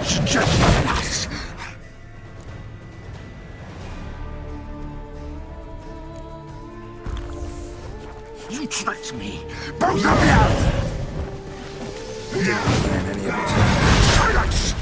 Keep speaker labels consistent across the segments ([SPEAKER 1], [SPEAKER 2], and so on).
[SPEAKER 1] God's judgment on us! You tricked me! Both of you!
[SPEAKER 2] Didn't plan any of it.
[SPEAKER 1] Silence!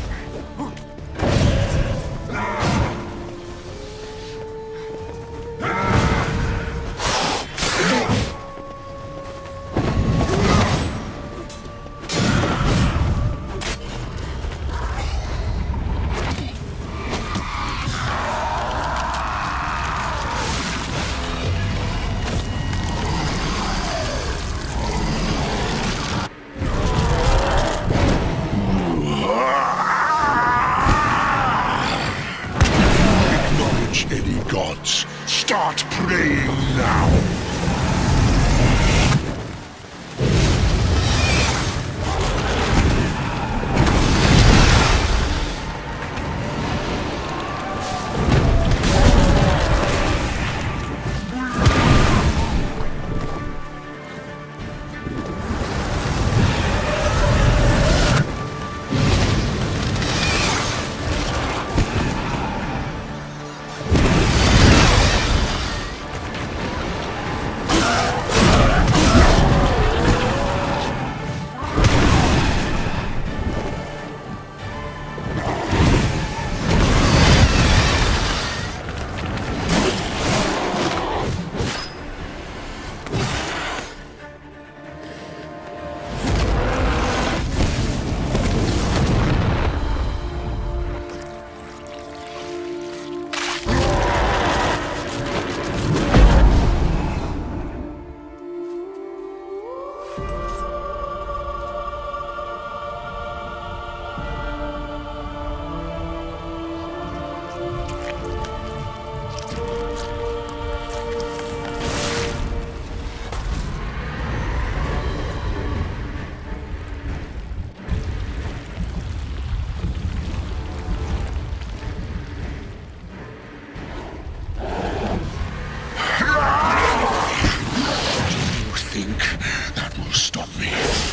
[SPEAKER 3] Any gods, start praying now!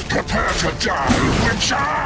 [SPEAKER 3] Prepare to die, Witcher!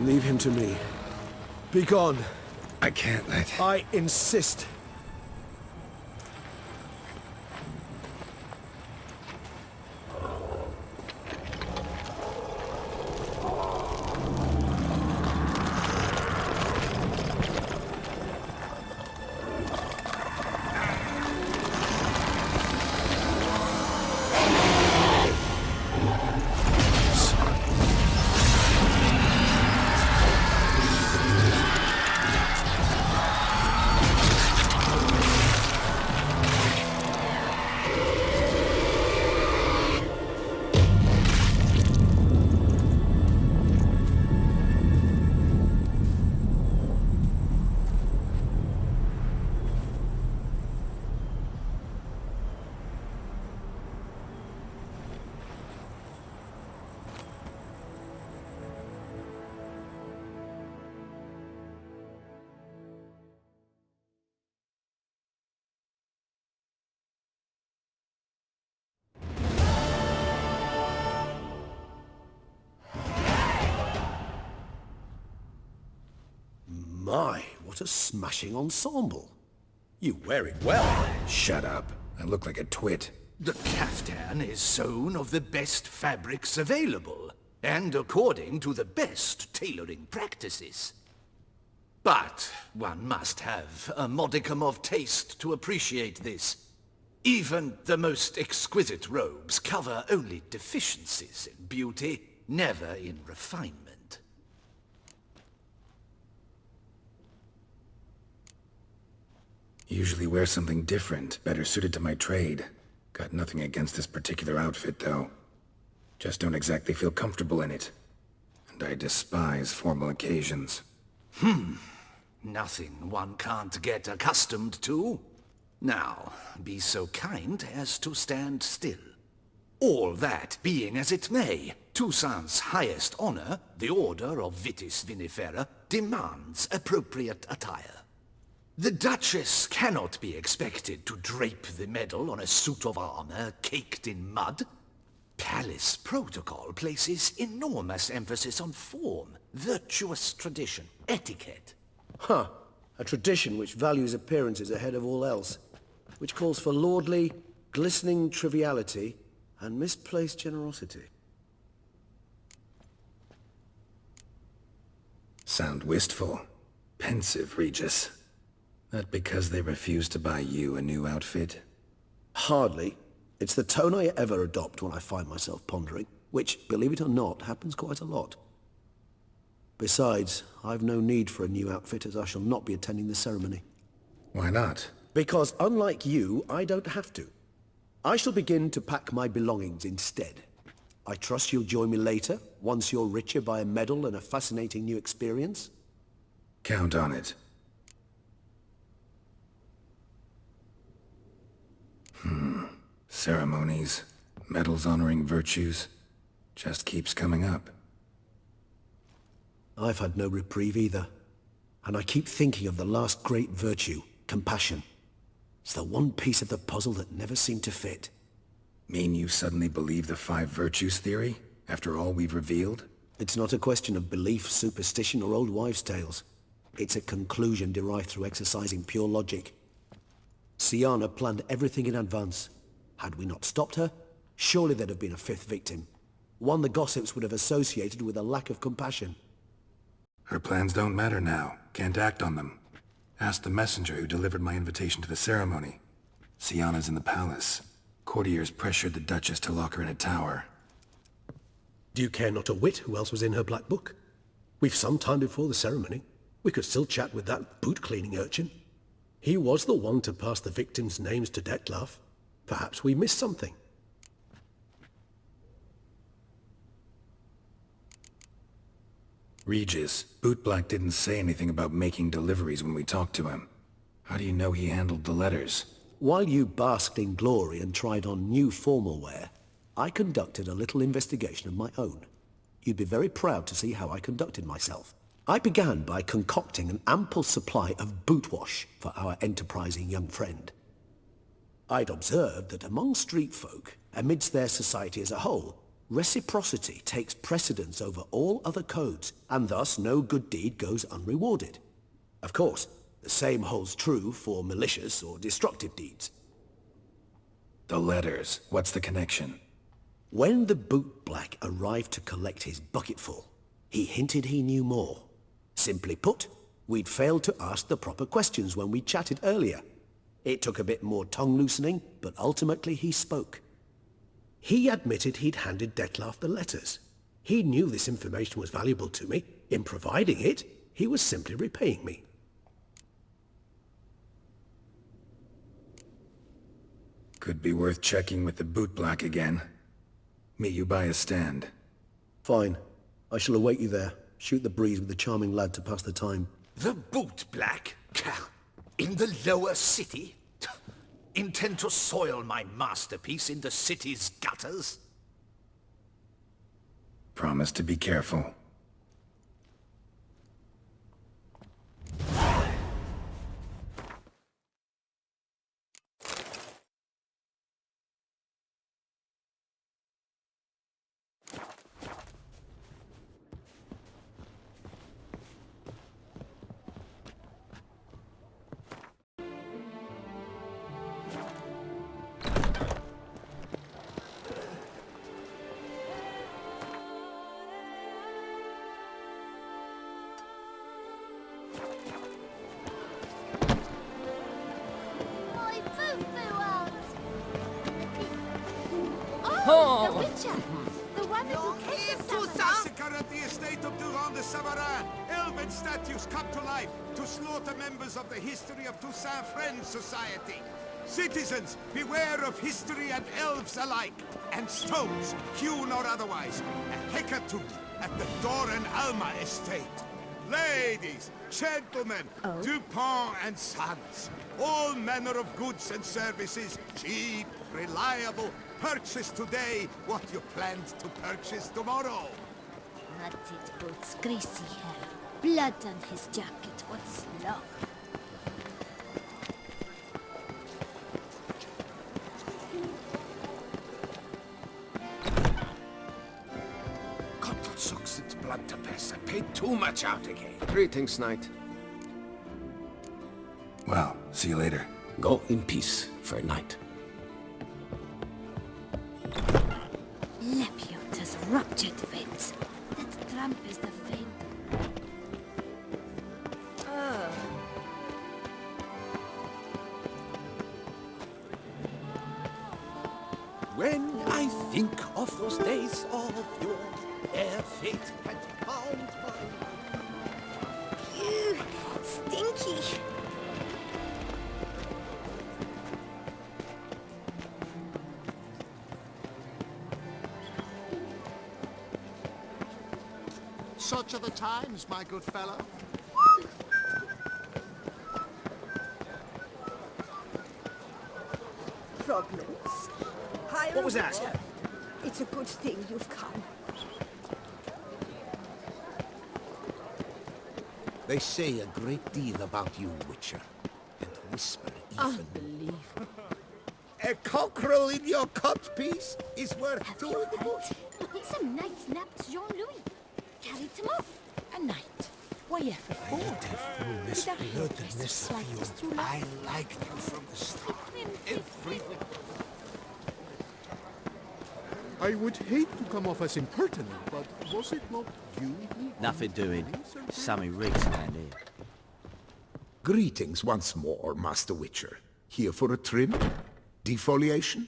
[SPEAKER 4] Leave him to me. Be gone.
[SPEAKER 2] I can't let...
[SPEAKER 4] I insist. My, what a smashing ensemble. You wear it well.
[SPEAKER 2] Shut up. I look like a twit.
[SPEAKER 1] The caftan is sewn of the best fabrics available, and according to the best tailoring practices. But one must have a modicum of taste to appreciate this. Even the most exquisite robes cover only deficiencies in beauty, never in refinement.
[SPEAKER 2] Usually wear something different, better suited to my trade. Got nothing against this particular outfit, though. Just don't exactly feel comfortable in it. And I despise formal occasions.
[SPEAKER 1] Nothing one can't get accustomed to. Now, be so kind as to stand still. All that being as it may, Toussaint's highest honor, the Order of Vitis Vinifera, demands appropriate attire. The Duchess cannot be expected to drape the medal on a suit of armor caked in mud. Palace protocol places enormous emphasis on form, virtuous tradition, etiquette.
[SPEAKER 4] Huh. A tradition which values appearances ahead of all else. Which calls for lordly, glistening triviality and misplaced generosity.
[SPEAKER 2] Sound wistful. Pensive, Regis. That because they refuse to buy you a new outfit?
[SPEAKER 4] Hardly. It's the tone I ever adopt when I find myself pondering, which, believe it or not, happens quite a lot. Besides, I've no need for a new outfit as I shall not be attending the ceremony.
[SPEAKER 2] Why not?
[SPEAKER 4] Because unlike you, I don't have to. I shall begin to pack my belongings instead. I trust you'll join me later, once you're richer by a medal and a fascinating new experience?
[SPEAKER 2] Count on it. Ceremonies, medals honoring virtues, just keeps coming up.
[SPEAKER 4] I've had no reprieve either. And I keep thinking of the last great virtue, compassion. It's the one piece of the puzzle that never seemed to fit.
[SPEAKER 2] Mean you suddenly believe the 5 virtues theory, after all we've revealed?
[SPEAKER 4] It's not a question of belief, superstition, or old wives' tales. It's a conclusion derived through exercising pure logic. Siana planned everything in advance. Had we not stopped her, surely there'd have been a 5th victim. One the gossips would have associated with a lack of compassion.
[SPEAKER 2] Her plans don't matter now. Can't act on them. Ask the messenger who delivered my invitation to the ceremony. Siana's in the palace. Courtiers pressured the Duchess to lock her in a tower.
[SPEAKER 4] Do you care not a whit who else was in her black book? We've some time before the ceremony. We could still chat with that boot-cleaning urchin. He was the one to pass the victims' names to Dettlaff. Perhaps we missed something.
[SPEAKER 2] Regis, Bootblack didn't say anything about making deliveries when we talked to him. How do you know he handled the letters?
[SPEAKER 4] While you basked in glory and tried on new formal wear, I conducted a little investigation of my own. You'd be very proud to see how I conducted myself. I began by concocting an ample supply of boot wash for our enterprising young friend. I'd observed that among street folk, amidst their society as a whole, Reciprocity takes precedence over all other codes, and thus no good deed goes unrewarded. Of course, the same holds true for malicious or destructive deeds.
[SPEAKER 2] The letters, what's the connection?
[SPEAKER 4] When the bootblack arrived to collect his bucketful, he hinted he knew more. Simply put, we'd failed to ask the proper questions when we chatted earlier. It took a bit more tongue-loosening, but ultimately he spoke. He admitted he'd handed Dettlaff the letters. He knew this information was valuable to me. In providing it, he was simply repaying me.
[SPEAKER 2] Could be worth checking with the bootblack again. Meet you by a stand.
[SPEAKER 4] Fine. I shall await you there. Shoot the breeze with the charming lad to pass the time.
[SPEAKER 1] The bootblack? In the lower city? Intend to soil my masterpiece in the city's gutters?
[SPEAKER 2] Promise to be careful.
[SPEAKER 5] The Witcher! The one that will kiss us,
[SPEAKER 6] Toussaint! Massacre at the estate of Durand de Savarin. Elven statues come to life to slaughter members of the History of Toussaint Friends Society. Citizens, beware of history and elves alike. And stones, hewn or otherwise. A hecatomb at the Doran Alma estate. Ladies, gentlemen, Dupont and Sons. All manner of goods and services, cheap, reliable. Purchase today what you planned to purchase tomorrow.
[SPEAKER 5] Matted boots, greasy hair, blood on his jacket, what's love?
[SPEAKER 1] Gott sucks its blood to piss. I paid too much out again.
[SPEAKER 7] Greetings, knight.
[SPEAKER 2] Well, see you later.
[SPEAKER 4] Go in peace, fair knight.
[SPEAKER 5] Lepiota's ruptured veins. That tramp is the vein.
[SPEAKER 1] When I think of those days of yore, ere fate had bound my...
[SPEAKER 5] Ew, stinky.
[SPEAKER 6] Such are the times, my good fellow.
[SPEAKER 8] Problems.
[SPEAKER 1] What was that?
[SPEAKER 8] It's a good thing you've come.
[SPEAKER 1] They say a great deal about you, Witcher, and whisper even.
[SPEAKER 8] Unbelievable.
[SPEAKER 6] A cockerel in your cut-piece is worth
[SPEAKER 5] Have
[SPEAKER 6] two
[SPEAKER 5] you
[SPEAKER 6] in the bush.
[SPEAKER 5] heard? Some knights napped Jean-Louis. Carried him off.
[SPEAKER 8] A night. Why ever for?
[SPEAKER 1] This
[SPEAKER 8] With a
[SPEAKER 1] wilderness
[SPEAKER 8] slight
[SPEAKER 1] of
[SPEAKER 8] as through
[SPEAKER 1] you.
[SPEAKER 8] life.
[SPEAKER 1] I liked you from the start. Everything.
[SPEAKER 9] I would hate to come off as impertinent, but was it not you who...
[SPEAKER 10] Nothing doing. Sammy Riggs around here.
[SPEAKER 11] Greetings once more, Master Witcher. Here for a trim? Defoliation?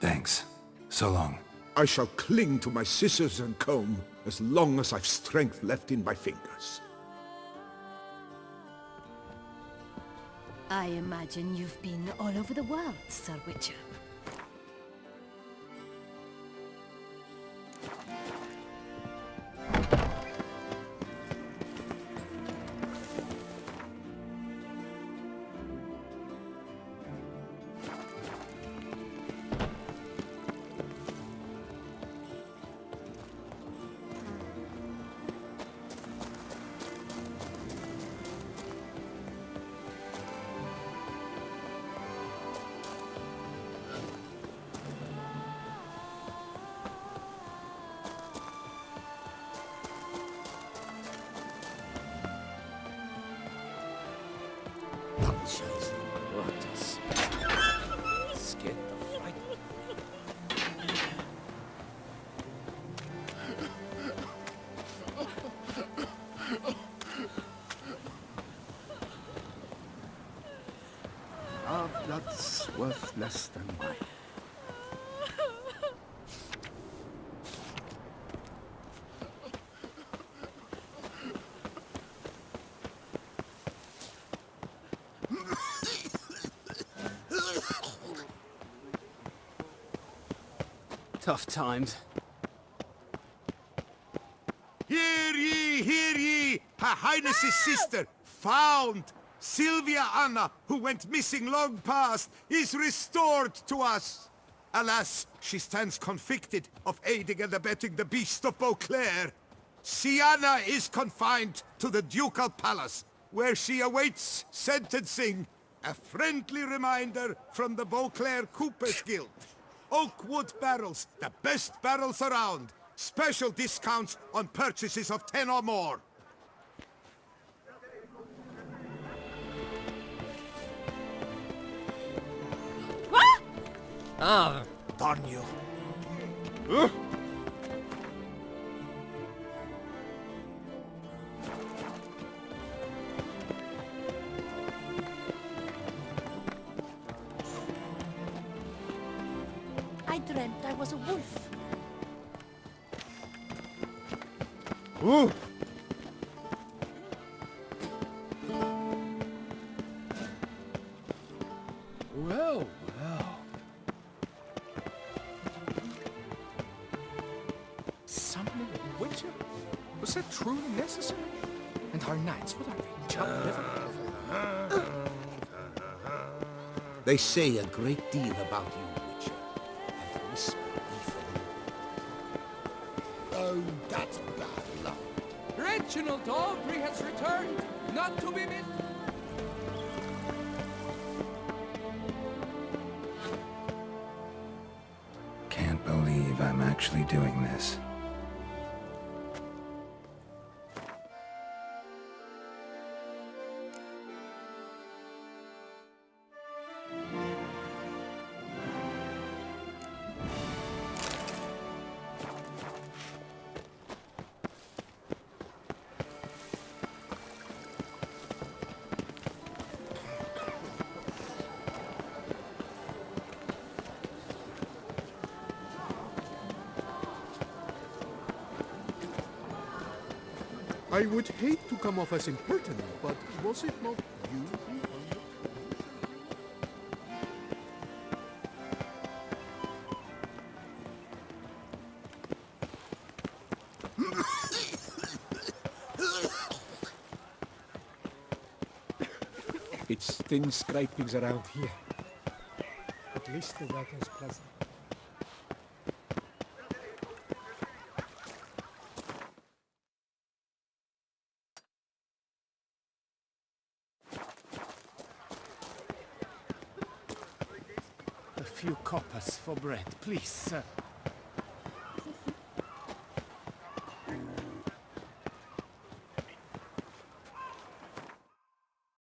[SPEAKER 2] Thanks. So long.
[SPEAKER 11] I shall cling to my scissors and comb as long as I've strength left in my fingers.
[SPEAKER 5] I imagine you've been all over the world, Sir Witcher.
[SPEAKER 11] worth less than mine.
[SPEAKER 7] Tough times.
[SPEAKER 6] Hear ye! Her Highness's sister, found! Sylvia Anna, who went missing long past, is restored to us! Alas, she stands convicted of aiding and abetting the beast of Beauclair. Sienna is confined to the ducal palace, where she awaits sentencing. A friendly reminder from the Beauclair Coopers Guild. Oakwood barrels, the best barrels around. Special discounts on purchases of 10 or more.
[SPEAKER 7] Ah!
[SPEAKER 6] Darn you.
[SPEAKER 8] I dreamt I was a wolf.
[SPEAKER 7] Ooh!
[SPEAKER 9] Well, well. Summoning a witcher? Was that truly necessary? And our knights, what are they, chopped liver?
[SPEAKER 11] They say a great deal about you, Witcher, and whisper ether.
[SPEAKER 6] Oh, that's bad luck.
[SPEAKER 9] Reginald Aubrey has returned, not to be missed.
[SPEAKER 2] Can't believe I'm actually doing this.
[SPEAKER 9] I would hate to come off as impertinent, but was it not you who
[SPEAKER 11] It's thin scrapings around here.
[SPEAKER 9] At least the weather's pleasant.
[SPEAKER 7] A few coppers for bread, please, sir.